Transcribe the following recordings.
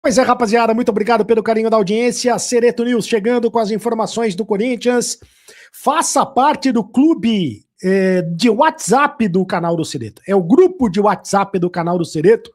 Pois é, rapaziada, muito obrigado pelo carinho da audiência. Sereto News chegando com as informações do Corinthians. Faça parte do clube de WhatsApp do canal do Sereto. É o grupo de WhatsApp do canal do Sereto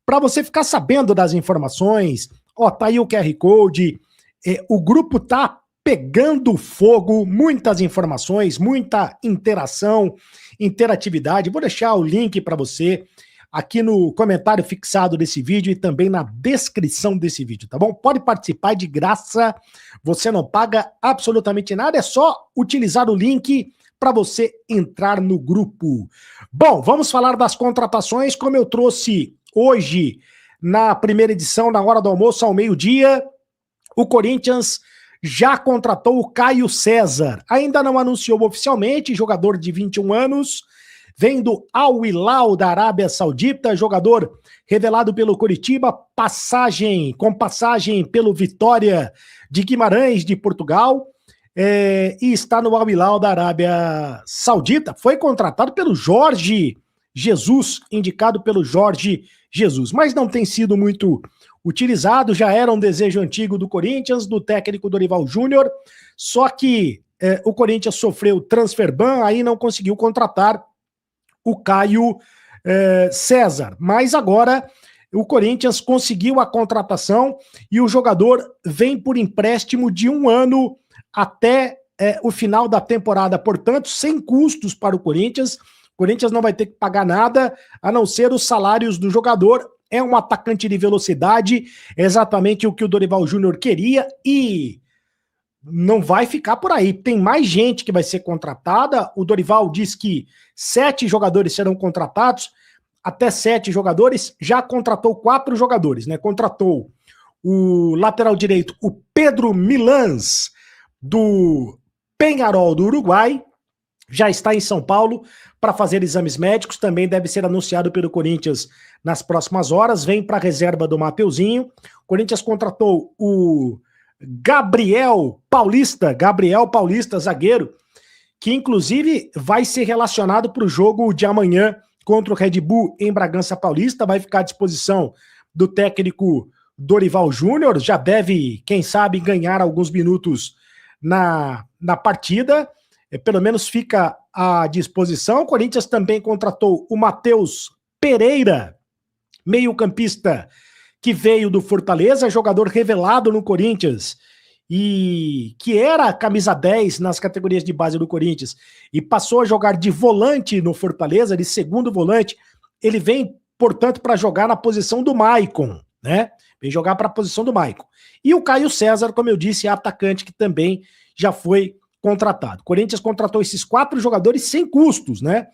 para você ficar sabendo das informações. Ó, tá aí o QR Code. O grupo tá pegando fogo, muitas informações, muita interação, interatividade. Vou deixar o link para você aqui no comentário fixado desse vídeo e também na descrição desse vídeo, tá bom? Pode participar de graça, você não paga absolutamente nada, é só utilizar o link para você entrar no grupo. Bom, vamos falar das contratações, como eu trouxe hoje na primeira edição, na hora do almoço, ao meio-dia, o Corinthians já contratou o Caio César. Ainda não anunciou oficialmente, jogador de 21 anos, vem do Al Hilal da Arábia Saudita, jogador revelado pelo Coritiba, com passagem pelo Vitória de Guimarães, de Portugal, e está no Al Hilal da Arábia Saudita. Foi contratado pelo Jorge Jesus, indicado pelo Jorge Jesus, mas não tem sido muito utilizado, já era um desejo antigo do Corinthians, do técnico Dorival Júnior, só que o Corinthians sofreu transfer ban, aí não conseguiu contratar o Caio César, mas agora o Corinthians conseguiu a contratação e o jogador vem por empréstimo de 1 ano até o final da temporada, portanto, sem custos para o Corinthians. O Corinthians não vai ter que pagar nada, a não ser os salários do jogador. É um atacante de velocidade, exatamente o que o Dorival Júnior queria, e não vai ficar por aí. Tem mais gente que vai ser contratada. O Dorival diz que 7 jogadores serão contratados, até 7 jogadores. Já contratou 4 jogadores, né? Contratou o lateral direito, o Pedro Milans, do Peñarol do Uruguai. Já está em São Paulo para fazer exames médicos. Também deve ser anunciado pelo Corinthians nas próximas horas. Vem para a reserva do Mateuzinho. O Corinthians contratou o Gabriel Paulista, zagueiro, que inclusive vai ser relacionado para o jogo de amanhã contra o Red Bull em Bragança Paulista. Vai ficar à disposição do técnico Dorival Júnior. Já deve, quem sabe, ganhar alguns minutos na partida. Pelo menos fica à disposição. O Corinthians também contratou o Matheus Pereira, meio-campista que veio do Fortaleza, jogador revelado no Corinthians, e que era camisa 10 nas categorias de base do Corinthians, e passou a jogar de volante no Fortaleza, de segundo volante. Ele vem, portanto, para jogar na posição do Maicon, né? Vem jogar para a posição do Maicon. E o Caio César, como eu disse, é atacante que também já foi contratado. O Corinthians contratou esses 4 jogadores sem custos, né?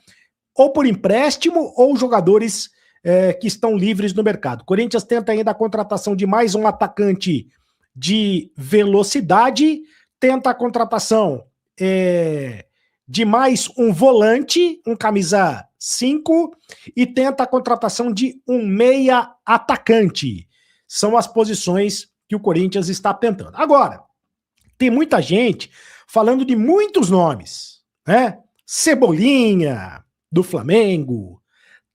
Ou por empréstimo, ou jogadores que estão livres no mercado. O Corinthians tenta ainda a contratação de mais um atacante de velocidade, tenta a contratação de mais um volante, um camisa 5, e tenta a contratação de um meia atacante. São as posições que o Corinthians está tentando. Agora, tem muita gente falando de muitos nomes, né? Cebolinha, do Flamengo,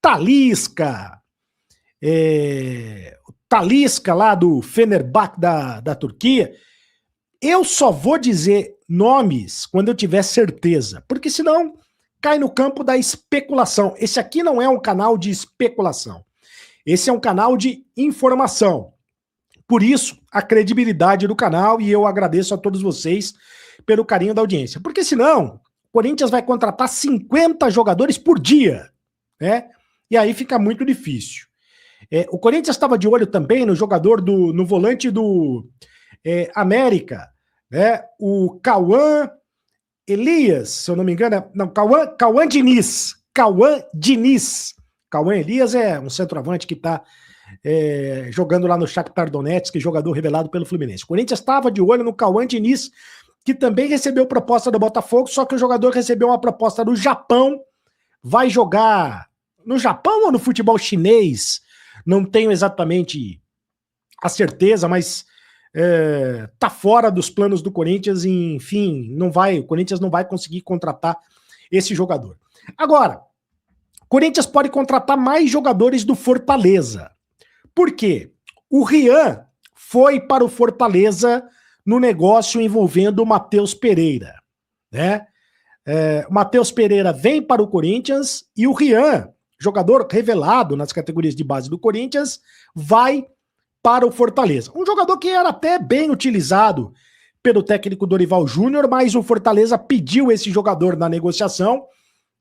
Talisca, Talisca lá do Fenerbahçe da Turquia. Eu só vou dizer nomes quando eu tiver certeza, porque senão cai no campo da especulação. Esse aqui não é um canal de especulação. Esse é um canal de informação. Por isso, a credibilidade do canal, e eu agradeço a todos vocês pelo carinho da audiência. Porque senão, o Corinthians vai contratar 50 jogadores por dia, né? E aí fica muito difícil. O Corinthians estava de olho também no jogador no volante do América, né? O Cauã Elias, se eu não me engano, não, Cauã Diniz. Cauã Elias é um centroavante que está jogando lá no Shakhtar Donetsk, jogador revelado pelo Fluminense. O Corinthians estava de olho no Cauã Diniz, que também recebeu proposta do Botafogo, só que o jogador recebeu uma proposta do Japão, vai jogar no Japão ou no futebol chinês, não tenho exatamente a certeza, mas tá fora dos planos do Corinthians, e, enfim, o Corinthians não vai conseguir contratar esse jogador. Agora, o Corinthians pode contratar mais jogadores do Fortaleza. Por quê? O Rian foi para o Fortaleza no negócio envolvendo o Matheus Pereira, né? O Matheus Pereira vem para o Corinthians e o Rian, jogador revelado nas categorias de base do Corinthians, vai para o Fortaleza. Um jogador que era até bem utilizado pelo técnico Dorival Júnior, mas o Fortaleza pediu esse jogador na negociação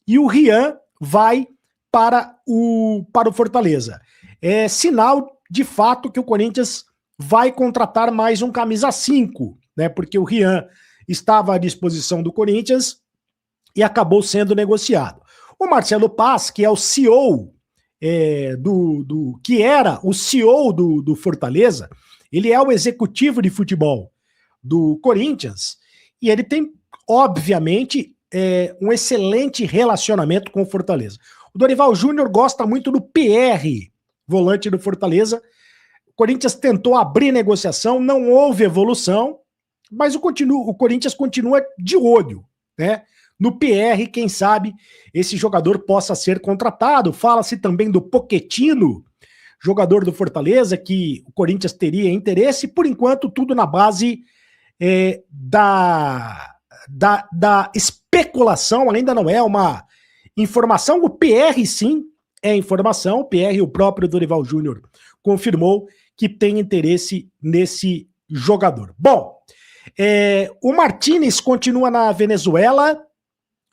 e o Rian vai para o Fortaleza. É sinal, de fato, que o Corinthians vai contratar mais um camisa 5, né? Porque o Rian estava à disposição do Corinthians e acabou sendo negociado. O Marcelo Paz, que é o CEO que era o CEO do Fortaleza, ele é o executivo de futebol do Corinthians e ele tem, obviamente, um excelente relacionamento com o Fortaleza. O Dorival Júnior gosta muito do PR, volante do Fortaleza. O Corinthians tentou abrir negociação, não houve evolução, mas o Corinthians continua de olho, né? No PR, quem sabe esse jogador possa ser contratado. Fala-se também do Pochettino, jogador do Fortaleza, que o Corinthians teria interesse. Por enquanto, tudo na base da especulação, ainda não é uma informação. O PR, sim, é informação. O PR, o próprio Dorival Júnior, confirmou que tem interesse nesse jogador. Bom, o Martínez continua na Venezuela.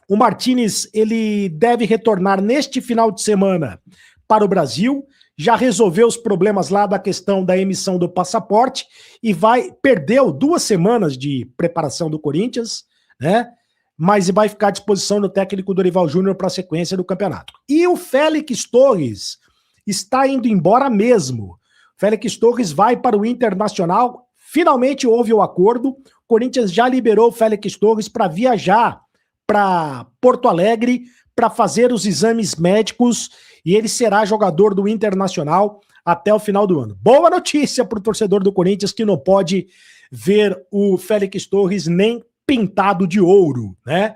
O Martínez, ele deve retornar neste final de semana para o Brasil, já resolveu os problemas lá da questão da emissão do passaporte e perdeu 2 semanas de preparação do Corinthians, né? Mas vai ficar à disposição do técnico Dorival Júnior para a sequência do campeonato. E o Félix Torres está indo embora mesmo. Félix Torres vai para o Internacional, finalmente houve o acordo, o Corinthians já liberou o Félix Torres para viajar para Porto Alegre para fazer os exames médicos e ele será jogador do Internacional até o final do ano. Boa notícia para o torcedor do Corinthians que não pode ver o Félix Torres nem pintado de ouro, né?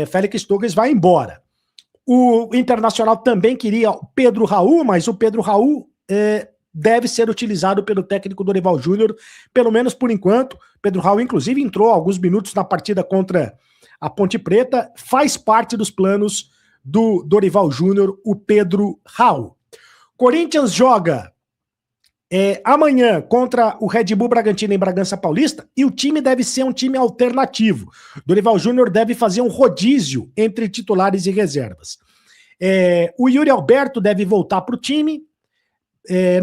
Félix Torres vai embora. O Internacional também queria o Pedro Raul, mas o Pedro Raul deve ser utilizado pelo técnico Dorival Júnior, pelo menos por enquanto. Pedro Raul, inclusive, entrou alguns minutos na partida contra a Ponte Preta, faz parte dos planos do Dorival Júnior, o Pedro Raul. Corinthians joga amanhã contra o Red Bull Bragantino em Bragança Paulista e o time deve ser um time alternativo. Dorival Júnior deve fazer um rodízio entre titulares e reservas. O Yuri Alberto deve voltar para o time.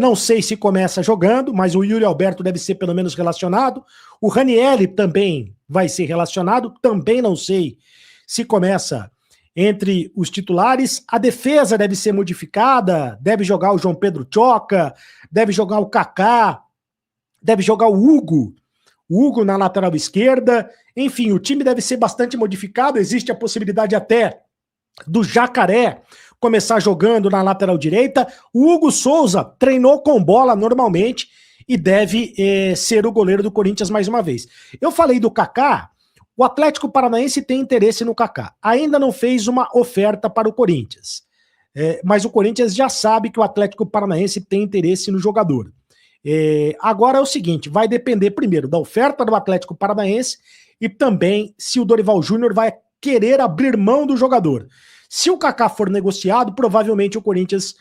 Não sei se começa jogando, mas o Yuri Alberto deve ser pelo menos relacionado. O Ranieri também vai ser relacionado, também não sei se começa entre os titulares. A defesa deve ser modificada, deve jogar o João Pedro Tchoca, deve jogar o Kaká, deve jogar o Hugo na lateral esquerda. Enfim, o time deve ser bastante modificado, existe a possibilidade até do Jacaré começar jogando na lateral direita. O Hugo Souza treinou com bola normalmente e deve ser o goleiro do Corinthians mais uma vez. Eu falei do Kaká, o Atlético Paranaense tem interesse no Kaká. Ainda não fez uma oferta para o Corinthians, mas o Corinthians já sabe que o Atlético Paranaense tem interesse no jogador. Agora é o seguinte, vai depender primeiro da oferta do Atlético Paranaense e também se o Dorival Júnior vai querer abrir mão do jogador. Se o Kaká for negociado, provavelmente o Corinthians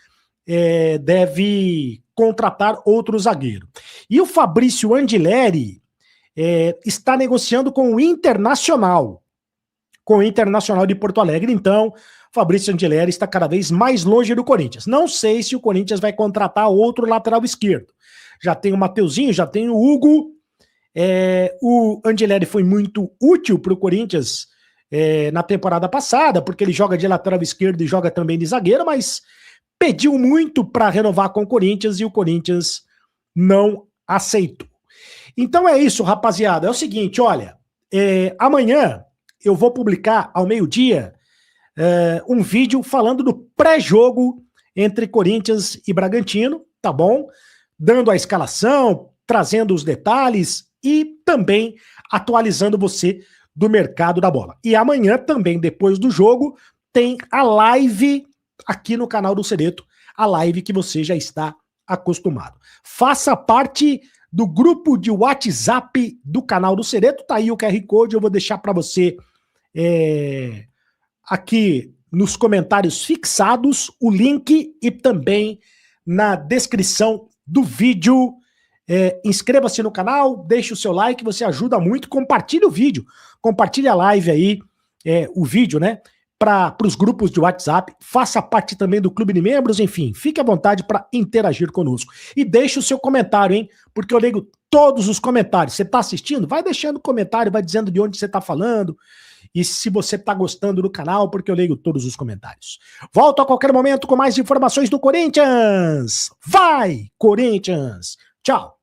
deve contratar outro zagueiro. E o Fabrício Andileri está negociando com o Internacional de Porto Alegre. Então, Fabrício Andileri está cada vez mais longe do Corinthians. Não sei se o Corinthians vai contratar outro lateral esquerdo. Já tem o Mateuzinho, já tem o Hugo. O Andileri foi muito útil para o Corinthians na temporada passada, porque ele joga de lateral esquerdo e joga também de zagueiro, mas pediu muito para renovar com o Corinthians e o Corinthians não aceitou. Então é isso, rapaziada. É o seguinte, olha, amanhã eu vou publicar ao meio-dia um vídeo falando do pré-jogo entre Corinthians e Bragantino, tá bom? Dando a escalação, trazendo os detalhes e também atualizando você do mercado da bola. E amanhã também, depois do jogo, tem a live aqui no canal do Cereto, a live que você já está acostumado. Faça parte do grupo de WhatsApp do canal do Cereto, tá aí o QR Code, eu vou deixar para você aqui nos comentários fixados o link e também na descrição do vídeo. Inscreva-se no canal, deixe o seu like, você ajuda muito, compartilhe o vídeo, compartilhe a live aí, o vídeo, né, para os grupos de WhatsApp, faça parte também do clube de membros, enfim, fique à vontade para interagir conosco. E deixe o seu comentário, hein, porque eu leio todos os comentários. Você está assistindo? Vai deixando comentário, vai dizendo de onde você está falando, e se você está gostando do canal, porque eu leio todos os comentários. Volto a qualquer momento com mais informações do Corinthians. Vai, Corinthians! Tchau!